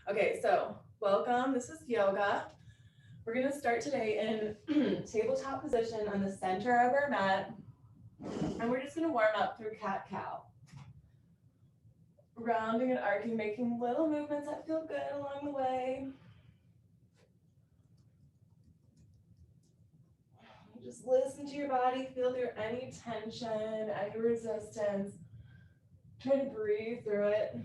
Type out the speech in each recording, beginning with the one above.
Okay, so welcome. This is yoga. We're going to start today in tabletop position on the center of our mat. And we're just going to warm up through cat-cow. Rounding and arcing, making little movements that feel good along the way. Just listen to your body, feel through any tension, any resistance. Try to breathe through it.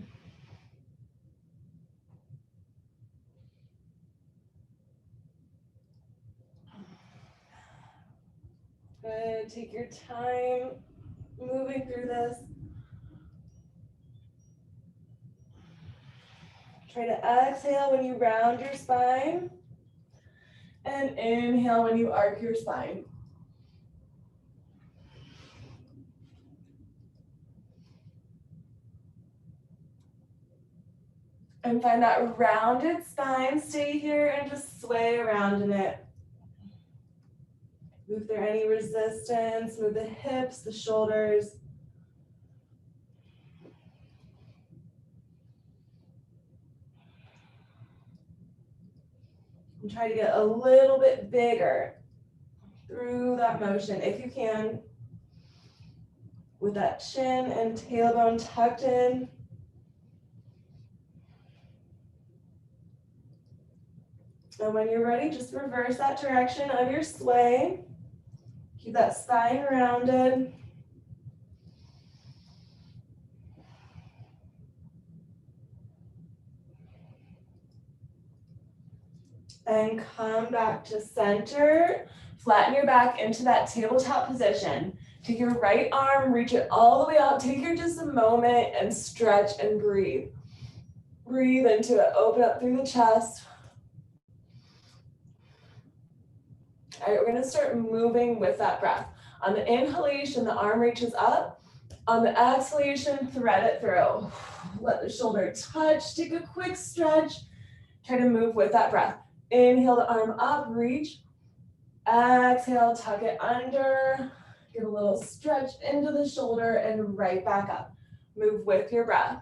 Good, take your time moving through this. Try to exhale when you round your spine and inhale when you arc your spine. And find that rounded spine. Stay here and just sway around in it. Move through any resistance, move the hips, the shoulders. And try to get a little bit bigger through that motion if you can. With that chin and tailbone tucked in. And when you're ready, just reverse that direction of your sway. Keep that spine rounded. And come back to center. Flatten your back into that tabletop position. Take your right arm, reach it all the way out. Take here just a moment and stretch and breathe. Breathe into it, open up through the chest. All right, we're gonna start moving with that breath. On the inhalation, the arm reaches up. On the exhalation, thread it through. Let the shoulder touch, take a quick stretch. Try to move with that breath. Inhale the arm up, reach. Exhale, tuck it under. Give a little stretch into the shoulder and right back up. Move with your breath.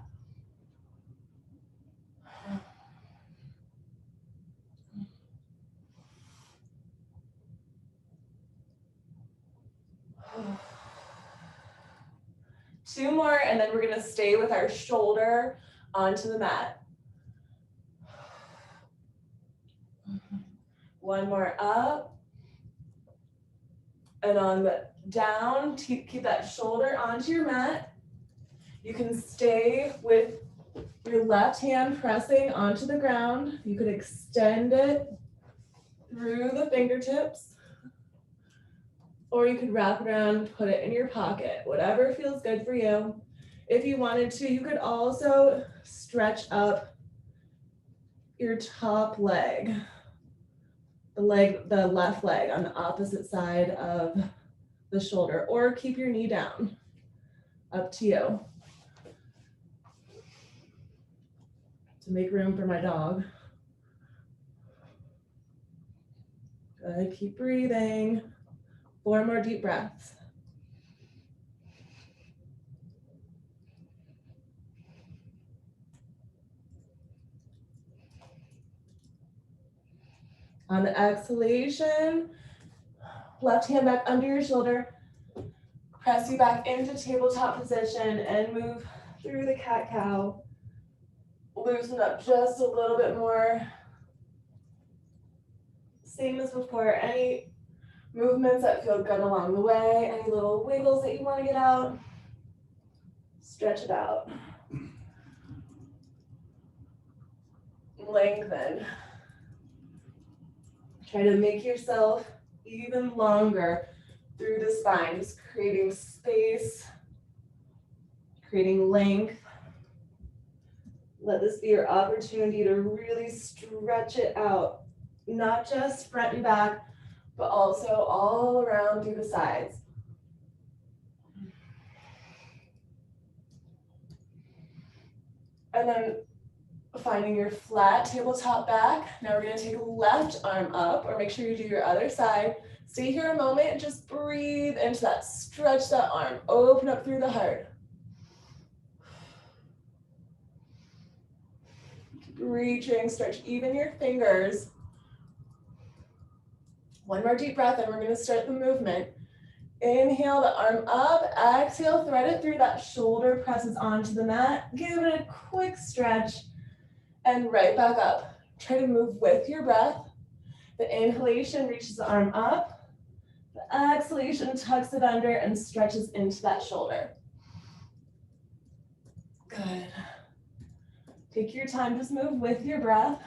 Two more, and then we're gonna stay with our shoulder onto the mat. One more up. And on the down, keep that shoulder onto your mat. You can stay with your left hand pressing onto the ground. You could extend it through the fingertips, or you could wrap it around, put it in your pocket, whatever feels good for you. If you wanted to, you could also stretch up your top leg. The left leg on the opposite side of the shoulder, or keep your knee down, up to you. To make room for my dog. Good, keep breathing. 4 more deep breaths. On the exhalation, left hand back under your shoulder. Press you back into tabletop position and move through the cat-cow. Loosen up just a little bit more. Same as before, any movements that feel good along the way, any little wiggles that you want to get out, stretch it out. Lengthen. Try to make yourself even longer through the spine, just creating space, creating length. Let this be your opportunity to really stretch it out, not just front and back, but also all around through the sides. And then finding your flat tabletop back. Now we're going to take left arm up, or make sure you do your other side. Stay here a moment and just breathe into that. Stretch that arm. Open up through the heart. Reaching, stretch even your fingers. One more deep breath and we're gonna start the movement. Inhale the arm up, exhale, thread it through, that shoulder presses onto the mat. Give it a quick stretch and right back up. Try to move with your breath. The inhalation reaches the arm up. The exhalation tucks it under and stretches into that shoulder. Good. Take your time, just move with your breath.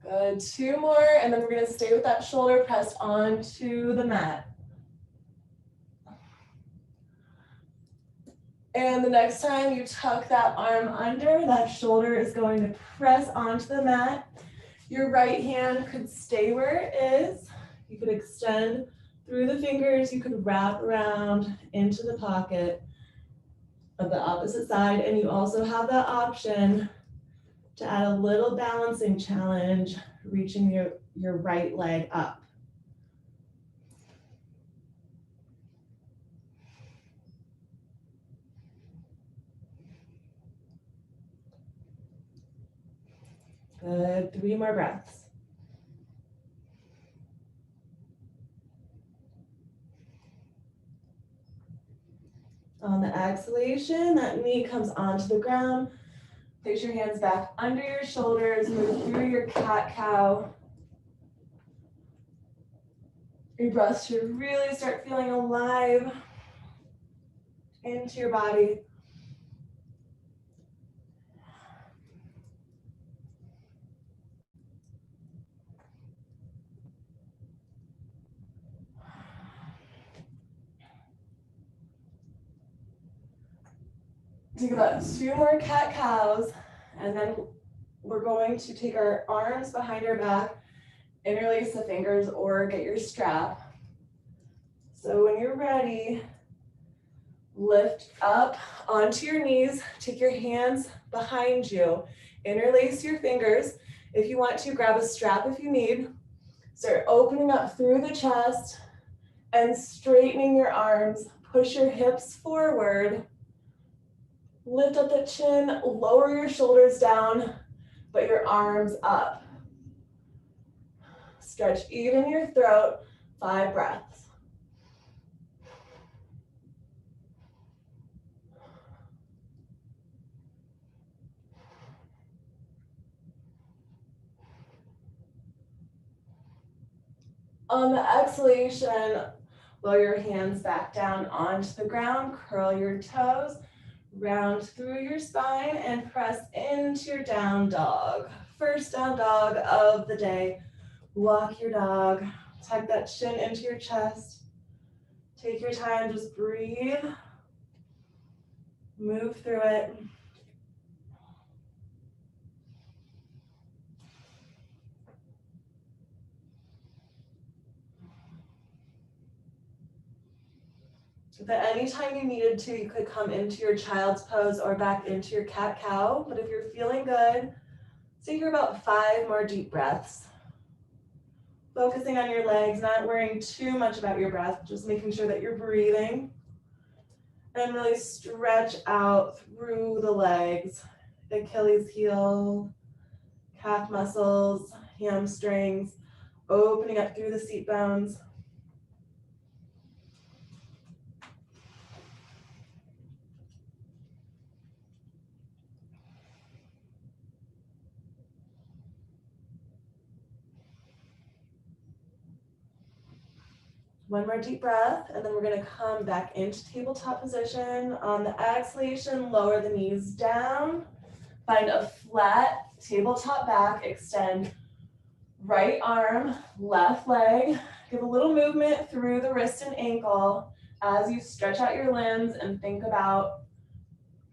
Good, 2 more, and then we're gonna stay with that shoulder pressed onto the mat. And the next time you tuck that arm under, that shoulder is going to press onto the mat. Your right hand could stay where it is. You could extend through the fingers, you could wrap around into the pocket of the opposite side, and you also have that option to add a little balancing challenge, reaching your right leg up. Good, 3 more breaths. On the exhalation, that knee comes onto the ground. Place your hands back under your shoulders, move through your cat-cow. Your breath should really start feeling alive into your body. Take about 2 more cat-cows, and then we're going to take our arms behind our back, interlace the fingers or get your strap. So when you're ready, lift up onto your knees, take your hands behind you, interlace your fingers. If you want to, grab a strap if you need. Start opening up through the chest and straightening your arms. Push your hips forward. Lift up the chin, lower your shoulders down, but your arms up. Stretch even your throat, 5 breaths. On the exhalation, lower your hands back down onto the ground, curl your toes, round through your spine and press into your down dog. First down dog of the day. Walk your dog, tuck that chin into your chest. Take your time, just breathe. Move through it. If at any time you needed to, you could come into your child's pose or back into your cat-cow. But if you're feeling good, take about 5 more deep breaths. Focusing on your legs, not worrying too much about your breath, just making sure that you're breathing. And really stretch out through the legs, Achilles heel, calf muscles, hamstrings, opening up through the seat bones. One more deep breath, and then we're gonna come back into tabletop position. On the exhalation, lower the knees down. Find a flat tabletop back, extend right arm, left leg. Give a little movement through the wrist and ankle as you stretch out your limbs and think about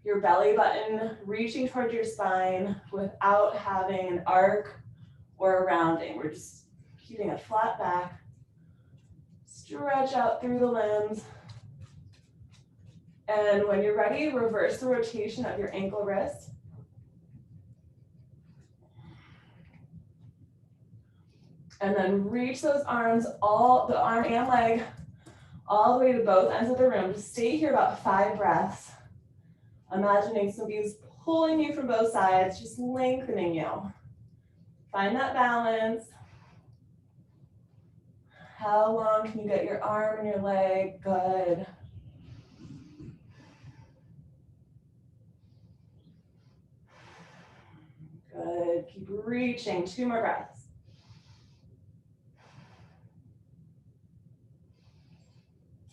your belly button reaching towards your spine without having an arc or a rounding. We're just keeping a flat back. Stretch out through the limbs. And when you're ready, reverse the rotation of your ankle wrist. And then reach those arms, all the arm and leg, all the way to both ends of the room. Just stay here about 5 breaths. Imagining somebody's pulling you from both sides, just lengthening you. Find that balance. How long can you get your arm and your leg? Good. Good. Keep reaching. 2 more breaths.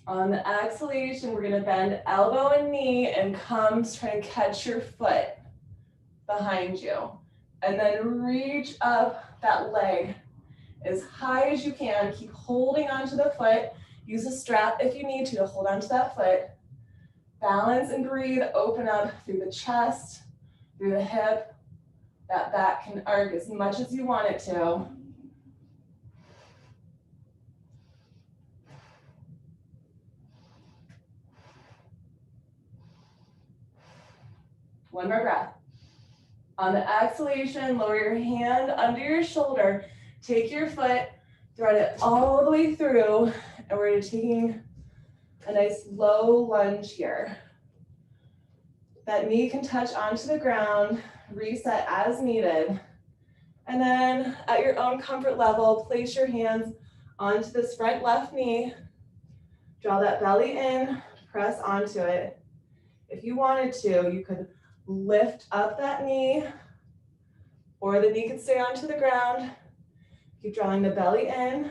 On the exhalation, we're going to bend elbow and knee and come to try and catch your foot behind you. And then reach up that leg as high as you can. Keep holding onto the foot. Use a strap if you need to hold onto that foot. Balance and breathe. Open up through the chest, through the hip. That back can arc as much as you want it to. One more breath. On the exhalation, lower your hand under your shoulder. Take your foot, thread it all the way through, and we're taking a nice low lunge here. That knee can touch onto the ground, reset as needed. And then at your own comfort level, place your hands onto this front left knee. Draw that belly in, press onto it. If you wanted to, you could lift up that knee, or the knee could stay onto the ground. Keep drawing the belly in.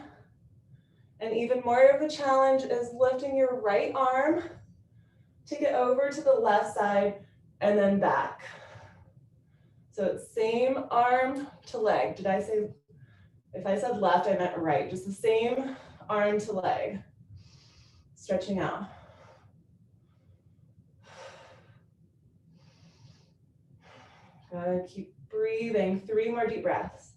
And even more of the challenge is lifting your right arm, take it over to the left side, and then back. So it's same arm to leg. Did I say, if I said left, I meant right. Just the same arm to leg. Stretching out. Good, keep breathing. 3 more deep breaths.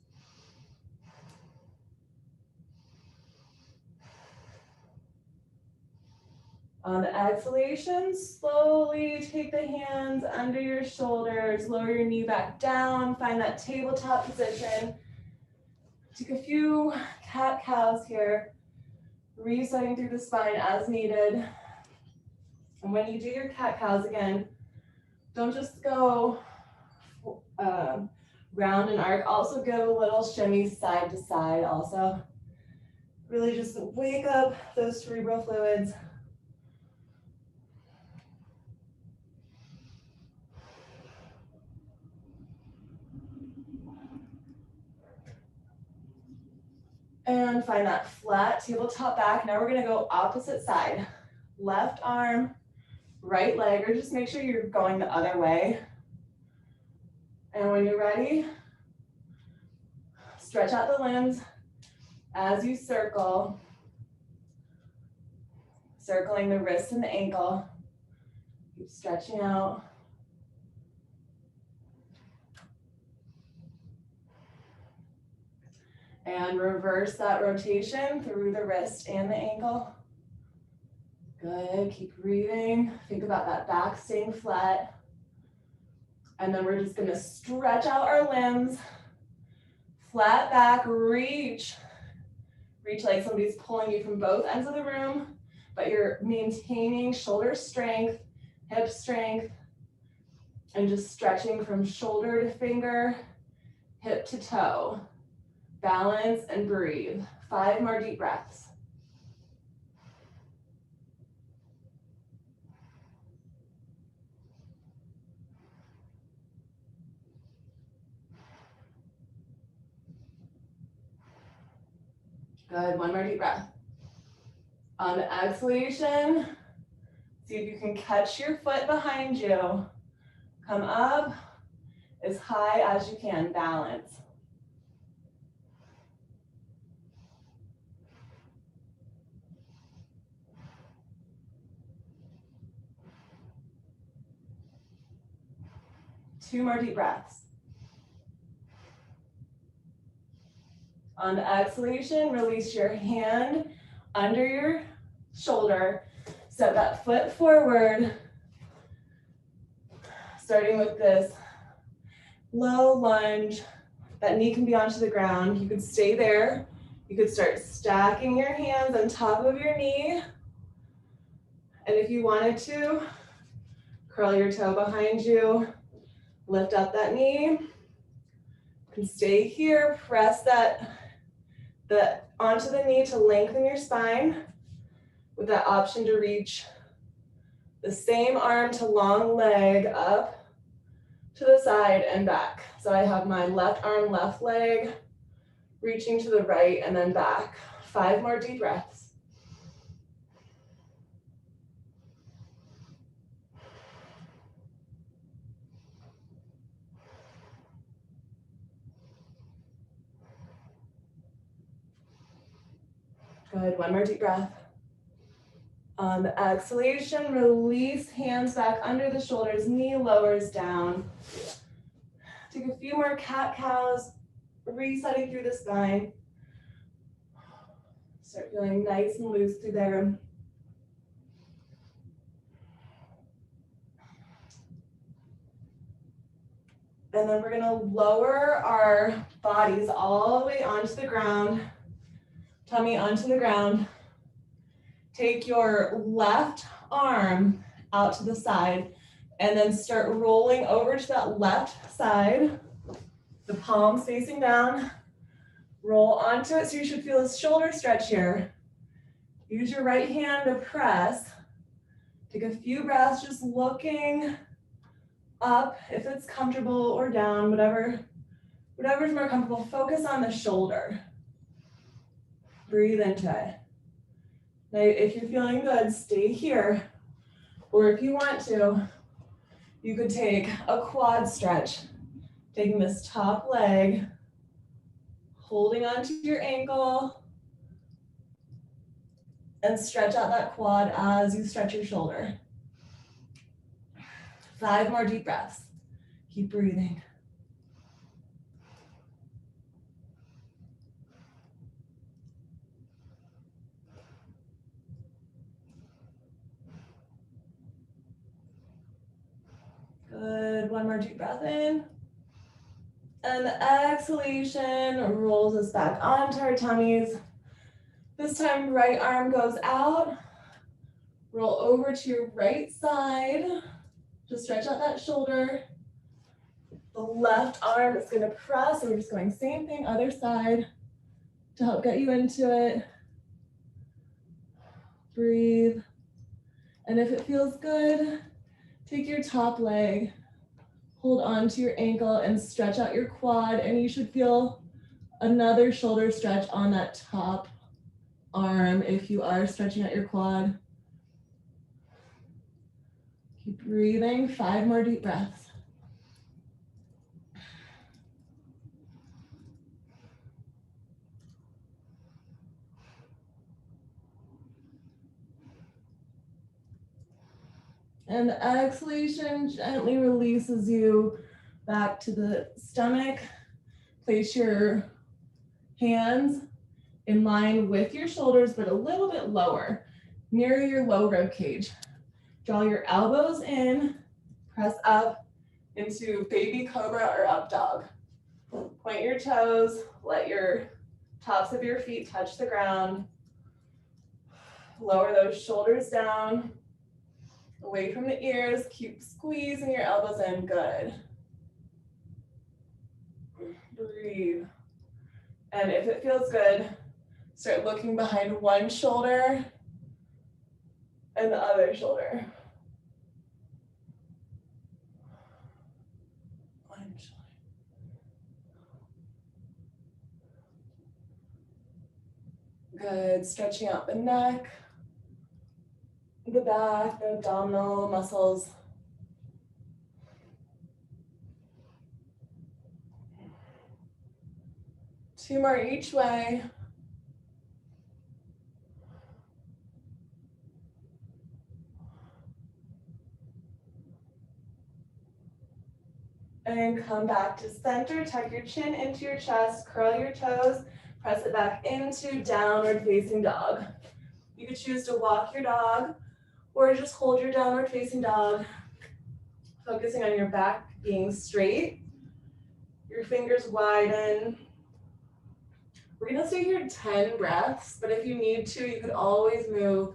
On the exhalation, slowly take the hands under your shoulders, lower your knee back down, find that tabletop position. Take a few cat-cows here, resetting through the spine as needed. And when you do your cat-cows again, don't just go round and arc, also give a little shimmy side to side also. Really just wake up those cerebral fluids. And find that flat tabletop back. Now we're gonna go opposite side. Left arm, right leg, or just make sure you're going the other way. And when you're ready, stretch out the limbs as you circle, circling the wrist and the ankle. Keep stretching out. And reverse that rotation through the wrist and the ankle. Good, keep breathing. Think about that back staying flat. And then we're just gonna stretch out our limbs. Flat back, reach. Reach like somebody's pulling you from both ends of the room, but you're maintaining shoulder strength, hip strength, and just stretching from shoulder to finger, hip to toe. Balance and breathe. 5 more deep breaths. Good, 1 more deep breath. On the exhalation, see if you can catch your foot behind you. Come up as high as you can, balance. Two more deep breaths. On the exhalation, release your hand under your shoulder. Step that foot forward, starting with this low lunge. That knee can be onto the ground. You could stay there, You could start stacking your hands on top of your knee. And if you wanted to, curl your toe behind you, lift up that knee. You can stay here, press onto the knee to lengthen your spine with that option to reach the same arm to long leg up to the side and back. So I have my left arm, left leg, reaching to the right and then back. 5 more deep breaths. Good, 1 more deep breath. On the exhalation, release hands back under the shoulders, knee lowers down. Take a few more cat-cows, resetting through the spine. Start feeling nice and loose through there. And then we're gonna lower our bodies all the way onto the ground, tummy onto the ground. Take your left arm out to the side and then start rolling over to that left side. The palms facing down. Roll onto it so you should feel a shoulder stretch here. Use your right hand to press. Take a few breaths just looking up if it's comfortable or down, whatever's more comfortable. Focus on the shoulder. Breathe into it. Now, if you're feeling good, stay here. Or if you want to, you could take a quad stretch, taking this top leg, holding onto your ankle, and stretch out that quad as you stretch your shoulder. 5 more deep breaths. Keep breathing. Good, 1 more deep breath in. And the exhalation rolls us back onto our tummies. This time, right arm goes out. Roll over to your right side. Just stretch out that shoulder. The left arm is gonna press, and we're just going same thing, other side, to help get you into it. Breathe. And if it feels good, take your top leg, hold on to your ankle and stretch out your quad, and you should feel another shoulder stretch on that top arm if you are stretching out your quad. Keep breathing, 5 more deep breaths. And the exhalation gently releases you back to the stomach. Place your hands in line with your shoulders, but a little bit lower, near your low rib cage. Draw your elbows in, press up into baby cobra or up dog. Point your toes, let your tops of your feet touch the ground. Lower those shoulders down, away from the ears. Keep squeezing your elbows in, good. Breathe. And if it feels good, start looking behind one shoulder and the other shoulder. One shoulder. Good, stretching out the neck, the back, the abdominal muscles. Two more each way. And come back to center, tuck your chin into your chest, curl your toes, press it back into downward facing dog. You could choose to walk your dog or just hold your downward facing dog, focusing on your back being straight, your fingers widen, We're gonna stay here 10 breaths, but if you need to, you could always move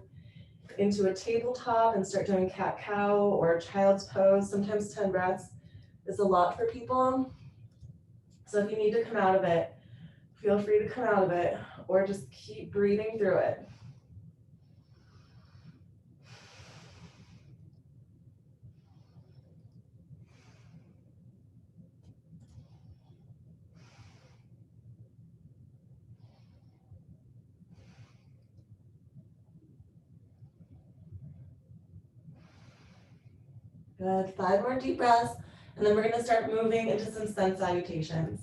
into a tabletop and start doing cat-cow or child's pose. Sometimes 10 breaths is a lot for people. So if you need to come out of it, feel free to come out of it or just keep breathing through it. Good, 5 more deep breaths, and then we're gonna start moving into some sun salutations.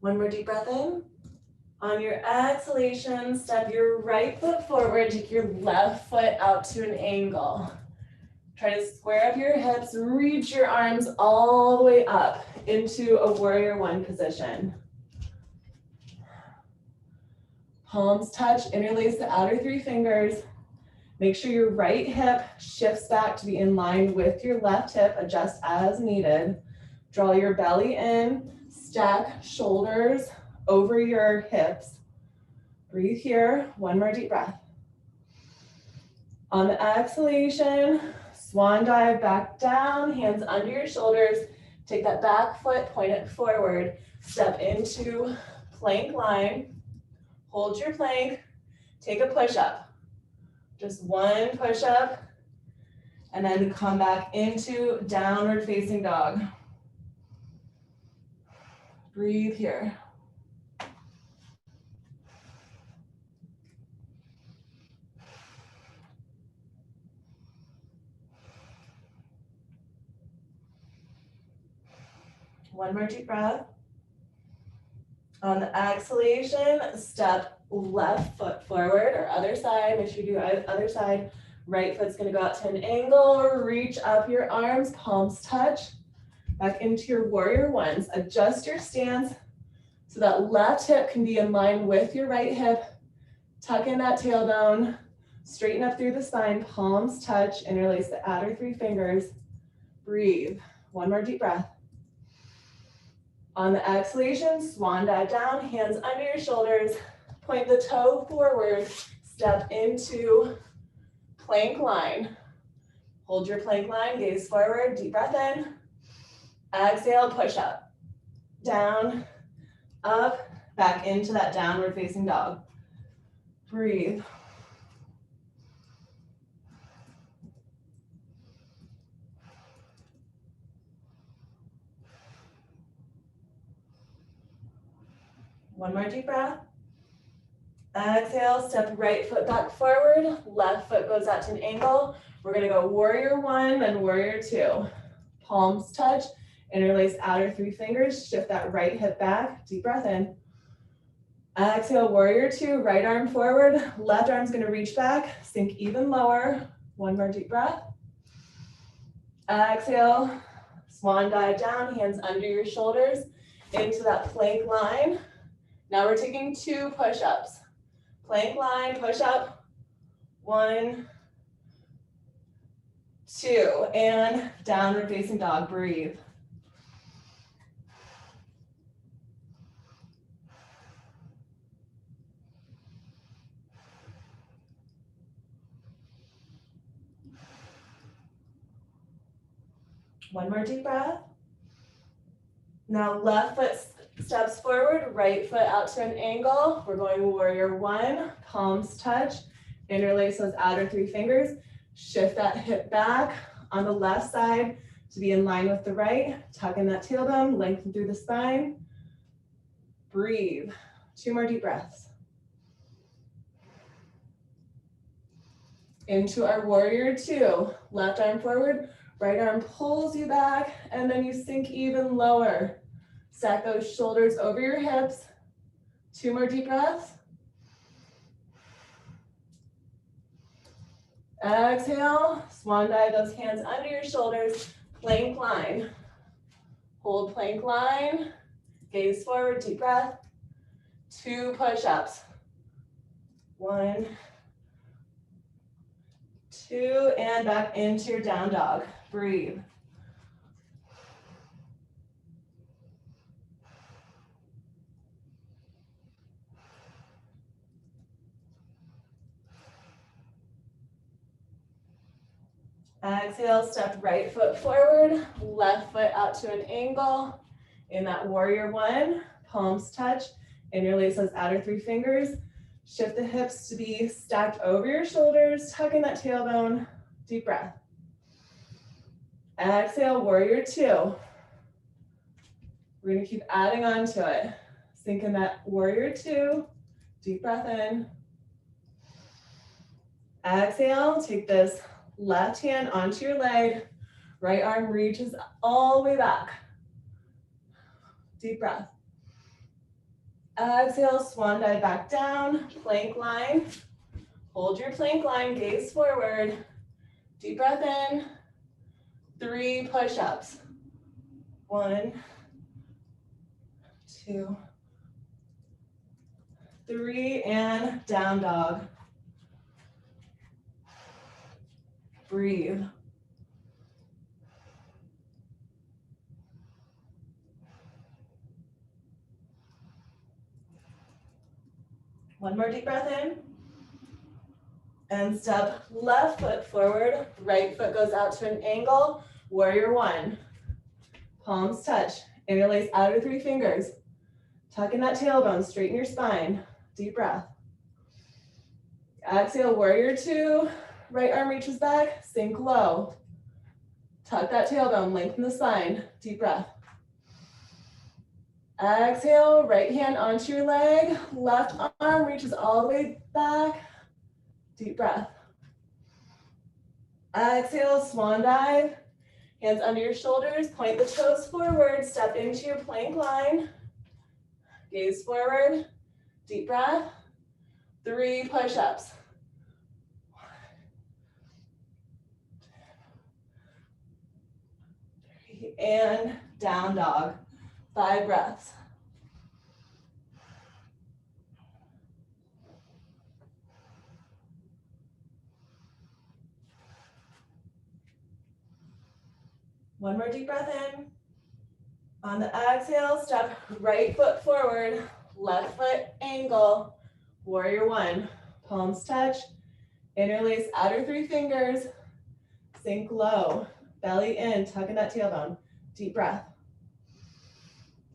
One more deep breath in. On your exhalation, step your right foot forward, take your left foot out to an angle. Try to square up your hips, reach your arms all the way up into a warrior one position. Palms touch, interlace the outer 3 fingers. Make sure your right hip shifts back to be in line with your left hip, adjust as needed. Draw your belly in, stack shoulders over your hips. Breathe here, 1 more deep breath. On the exhalation, swan dive back down, hands under your shoulders. Take that back foot, point it forward. Step into plank line. Hold your plank. Take a push-up. Just 1 push-up. And then come back into downward facing dog. Breathe here. One more deep breath. On the exhalation, step left foot forward or other side. Make sure you do other side. Right foot's gonna go out to an angle. Reach up your arms, palms touch. Back into your warrior ones. Adjust your stance so that left hip can be in line with your right hip. Tuck in that tailbone. Straighten up through the spine. Palms touch. Interlace the outer 3 fingers. Breathe. 1 more deep breath. On the exhalation, swan dive down, hands under your shoulders, point the toe forward, step into plank line. Hold your plank line, gaze forward, deep breath in. Exhale, push up, down, up, back into that downward facing dog. Breathe. One more deep breath. Exhale, step right foot back forward, left foot goes out to an angle. We're gonna go warrior 1, then warrior 2. Palms touch, interlace outer 3 fingers, shift that right hip back, deep breath in. Exhale, warrior 2, right arm forward, left arm's gonna reach back, sink even lower. 1 more deep breath. Exhale, swan dive down, hands under your shoulders, into that plank line. Now we're taking 2 push-ups. Plank line, push up. 1, 2, and downward facing dog, breathe. One more deep breath. Now left foot steps forward, right foot out to an angle. We're going warrior 1, palms touch, interlace those outer 3 fingers, shift that hip back on the left side to be in line with the right, tuck in that tailbone, lengthen through the spine, breathe. 2 more deep breaths. Into our warrior 2, left arm forward, right arm pulls you back, and then you sink even lower. Stack those shoulders over your hips. 2 more deep breaths. Exhale, swan dive those hands under your shoulders, plank line. Hold plank line, gaze forward, deep breath. 2 push-ups. 1, 2, and back into your down dog. Breathe. Exhale, step right foot forward, left foot out to an angle. In that warrior 1, palms touch, interlace those outer 3 fingers. Shift the hips to be stacked over your shoulders, tucking that tailbone. Deep breath. Exhale, warrior 2. We're gonna keep adding on to it. Sink in that warrior 2. Deep breath in. Exhale, take this left hand onto your leg. Right arm reaches all the way back. Deep breath. Exhale, swan dive back down, plank line. Hold your plank line, gaze forward. Deep breath in. 3 push-ups. 1, 2, 3, and down dog. Breathe. One more deep breath in. And step left foot forward, right foot goes out to an angle. Warrior 1. Palms touch, interlace outer 3 fingers. Tuck in that tailbone, straighten your spine. Deep breath. Exhale, warrior 2. Right arm reaches back, sink low. Tuck that tailbone, lengthen the spine. Deep breath. Exhale, right hand onto your leg. Left arm reaches all the way back. Deep breath. Exhale, swan dive. Hands under your shoulders, point the toes forward, step into your plank line. Gaze forward, deep breath. 3 push-ups. 1, 2, 3, and down dog. 5 breaths. One more deep breath in. On the exhale, step right foot forward, left foot angle. Warrior 1, palms touch, interlace outer 3 fingers, sink low, belly in, tuck in that tailbone. Deep breath.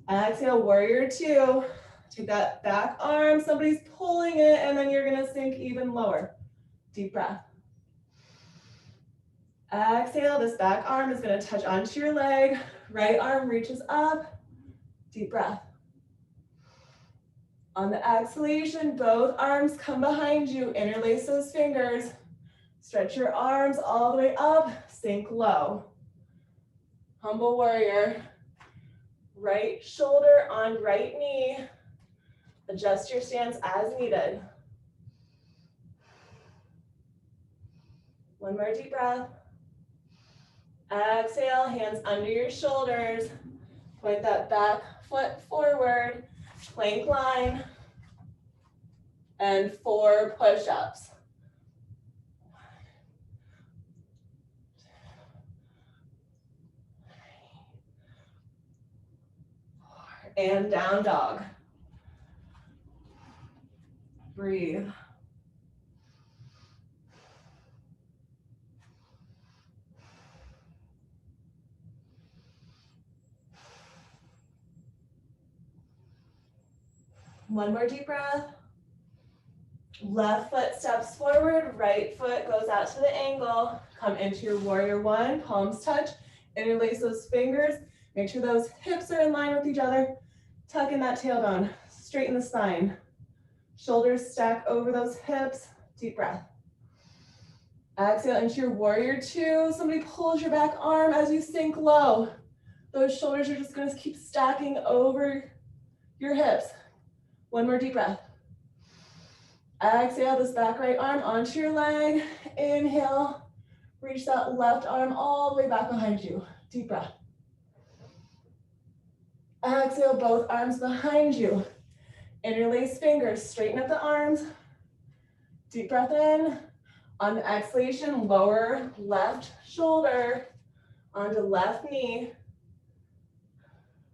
Exhale, warrior 2. Take that back arm, somebody's pulling it, and then you're gonna sink even lower. Deep breath. Exhale, this back arm is gonna touch onto your leg. Right arm reaches up. Deep breath. On the exhalation, both arms come behind you. Interlace those fingers. Stretch your arms all the way up. Sink low. Humble warrior. Right shoulder on right knee. Adjust your stance as needed. One more deep breath. Exhale, hands under your shoulders. Point that back foot forward. Plank line. And 4 push-ups. 1, 2, 3, 4. And down dog. Breathe. One more deep breath. Left foot steps forward, right foot goes out to the angle. Come into your warrior 1, palms touch, interlace those fingers. Make sure those hips are in line with each other. Tuck in that tailbone, straighten the spine. Shoulders stack over those hips, deep breath. Exhale into your warrior 2. Somebody pulls your back arm as you sink low. Those shoulders are just gonna keep stacking over your hips. One more deep breath. Exhale this back right arm onto your leg. Inhale, reach that left arm all the way back behind you. Deep breath. Exhale, both arms behind you. Interlace fingers, straighten up the arms. Deep breath in. On the exhalation, lower left shoulder onto left knee.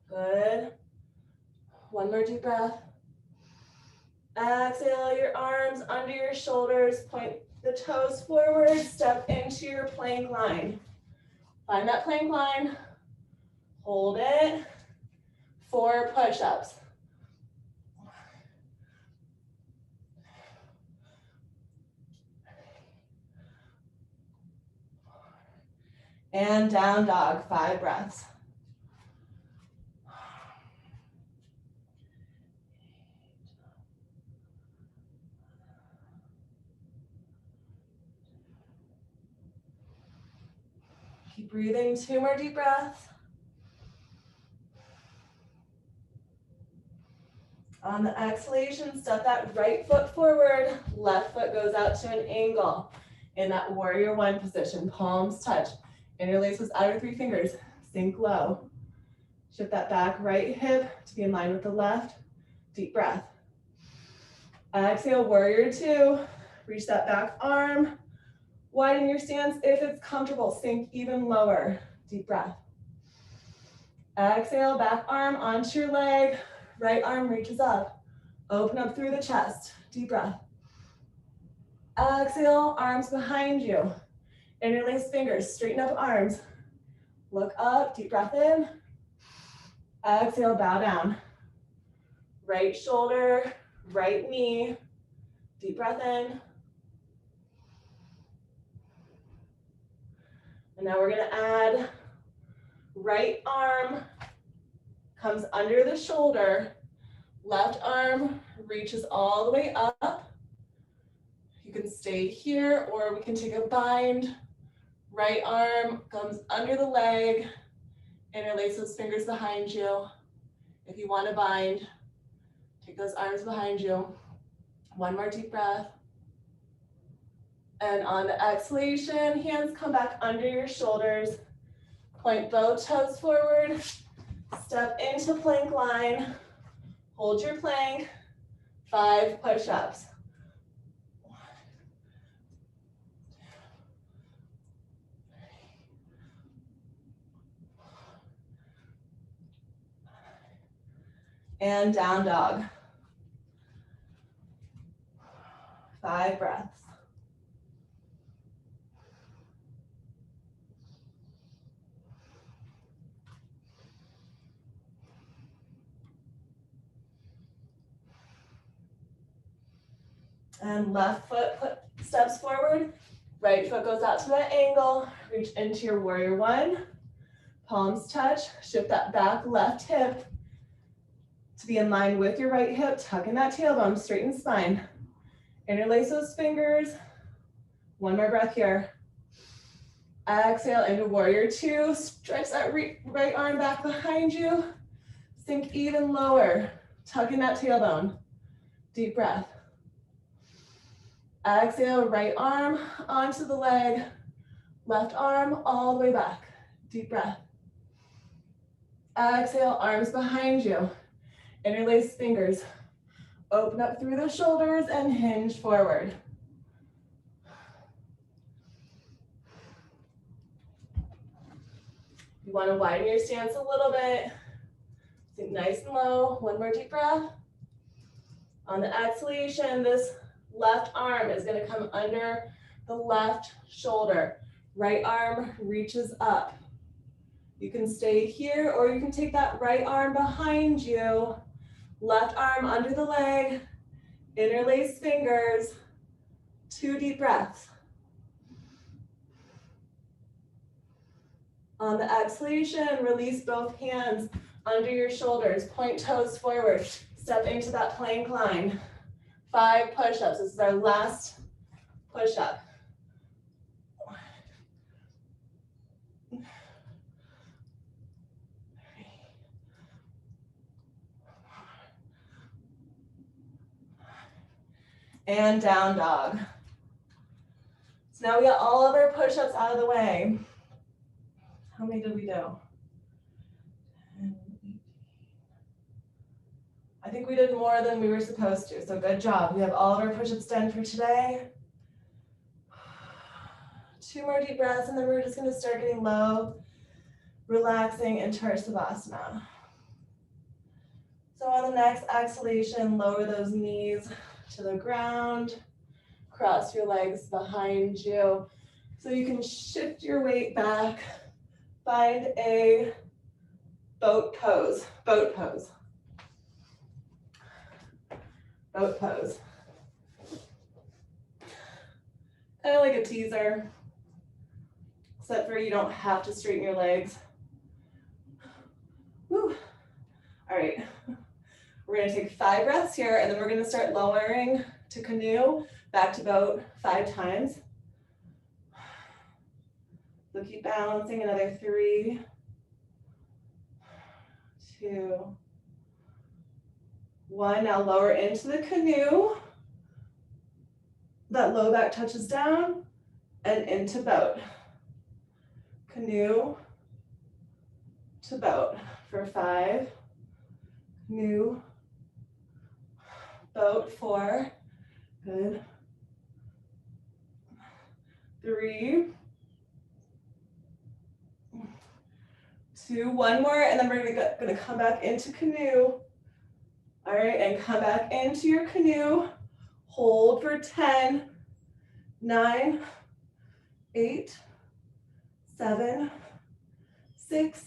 Good. One more deep breath. Exhale your arms under your shoulders, point the toes forward, step into your plank line. Find that plank line, hold it, 4 push-ups. And down dog, 5 breaths. Keep breathing, 2 more deep breaths. On the exhalation, step that right foot forward, left foot goes out to an angle. In that warrior 1 position, palms touch. Interlace with outer 3 fingers, sink low. Shift that back right hip to be in line with the left. Deep breath. Exhale, warrior 2. Reach that back arm. Widen your stance if it's comfortable. Sink even lower. Deep breath. Exhale, back arm onto your leg. Right arm reaches up. Open up through the chest. Deep breath. Exhale, arms behind you. Interlace fingers, straighten up arms. Look up, deep breath in. Exhale, bow down. Right shoulder, right knee. Deep breath in. And now we're gonna add right arm comes under the shoulder. Left arm reaches all the way up. You can stay here or we can take a bind. Right arm comes under the leg. Interlace those fingers behind you. If you want to bind, take those arms behind you. 1 more deep breath. And on the exhalation, hands come back under your shoulders. Point both toes forward. Step into plank line. Hold your plank. 5 push-ups. And down dog. 5 breaths. And left foot steps forward. Right foot goes out to that angle. Reach into your warrior 1. Palms touch. Shift that back left hip to be in line with your right hip. Tuck in that tailbone, straighten spine. Interlace those fingers. 1 more breath here. Exhale into warrior 2. Stretch that right arm back behind you. Sink even lower. Tuck in that tailbone. Deep breath. Exhale, right arm onto the leg. Left arm all the way back. Deep breath. Exhale, arms behind you. Interlace fingers. Open up through the shoulders and hinge forward. You want to widen your stance a little bit. Sink nice and low. 1 more deep breath. On the exhalation, this left arm is going to come under the left shoulder. Right arm reaches up. You can stay here or you can take that right arm behind you. Left arm under the leg. Interlace fingers. 2 deep breaths. On the exhalation, release both hands under your shoulders. Point toes forward. Step into that plank line. 5 push-ups. This is our last push-up. And down dog. So now we got all of our push-ups out of the way. How many did we do? 10, 18. I think we did more than we were supposed to, so good job. We have all of our push-ups done for today. 2 more deep breaths, and then we're just gonna start getting low, relaxing into our Savasana. So on the next exhalation, lower those knees to the ground, cross your legs behind you, so you can shift your weight back, find a boat pose, boat pose. Boat pose. Kind of like a teaser, except for you don't have to straighten your legs. Whew. All right, we're gonna take 5 breaths here, and then we're gonna start lowering to canoe, back to boat 5 times. So keep balancing, another 3, 2, 1. Now lower into the canoe. That low back touches down and into boat. Canoe to boat for 5. Canoe, boat 4. Good. 3, 2, 1 more, and then we're gonna come back into canoe. All right, and come back into your canoe. Hold for 10, 9, 8, 7, 6,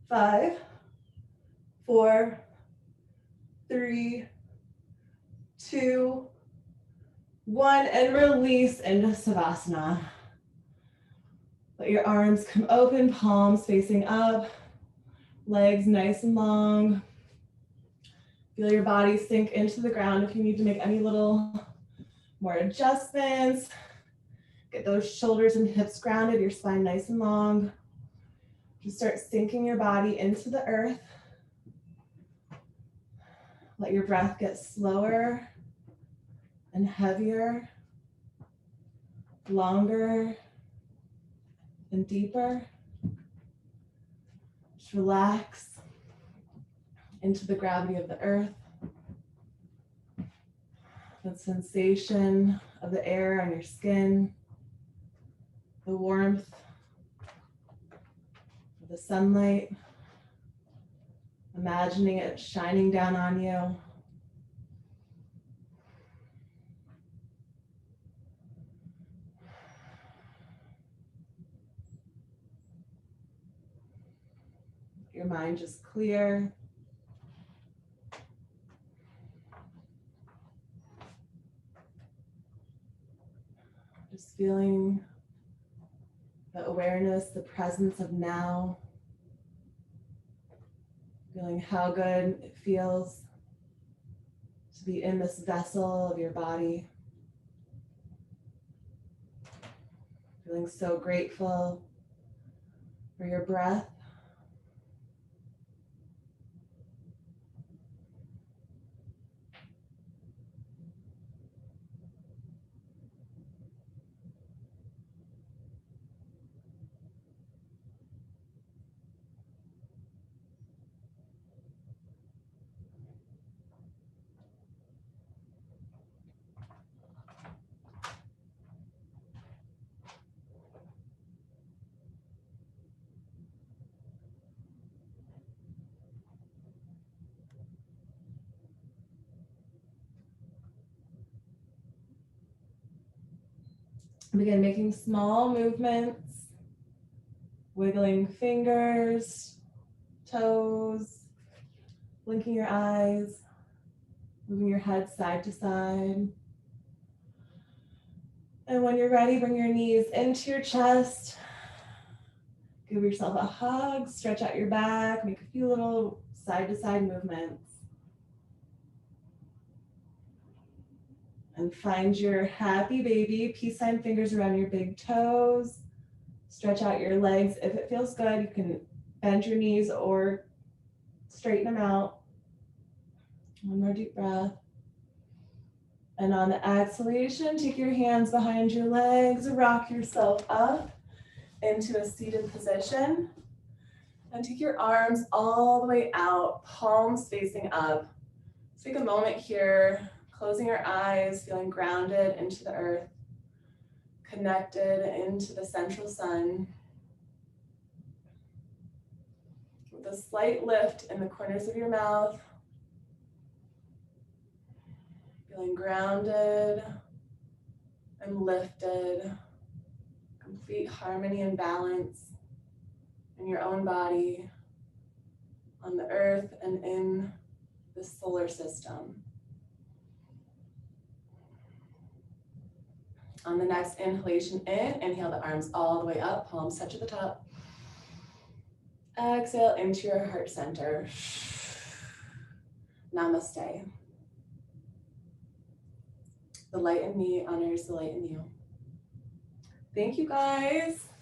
5, 4, 3, 2, 1, and release into Savasana. Let your arms come open, palms facing up, legs nice and long. Feel your body sink into the ground. If you need to make any little more adjustments, get those shoulders and hips grounded, your spine nice and long. Just start sinking your body into the earth. Let your breath get slower and heavier, longer and deeper. Just relax into the gravity of the earth. The sensation of the air on your skin, the warmth of the sunlight, imagining it shining down on you. Your mind just clear. Just feeling the awareness, the presence of now. Feeling how good it feels to be in this vessel of your body. Feeling so grateful for your breath. Begin making small movements, wiggling fingers, toes, blinking your eyes, moving your head side to side. And when you're ready, bring your knees into your chest. Give yourself a hug, stretch out your back, make a few little side to side movements. And find your happy baby, peace sign fingers around your big toes. Stretch out your legs. If it feels good, you can bend your knees or straighten them out. One more deep breath. And on the exhalation, take your hands behind your legs, rock yourself up into a seated position. And take your arms all the way out, palms facing up. Take a moment here, closing your eyes, feeling grounded into the earth, connected into the central sun. With a slight lift in the corners of your mouth, feeling grounded and lifted, complete harmony and balance in your own body, on the earth, and in the solar system. On the next inhalation in, inhale the arms all the way up, palms touch at the top. Exhale into your heart center. Namaste. The light in me honors the light in you. Thank you guys.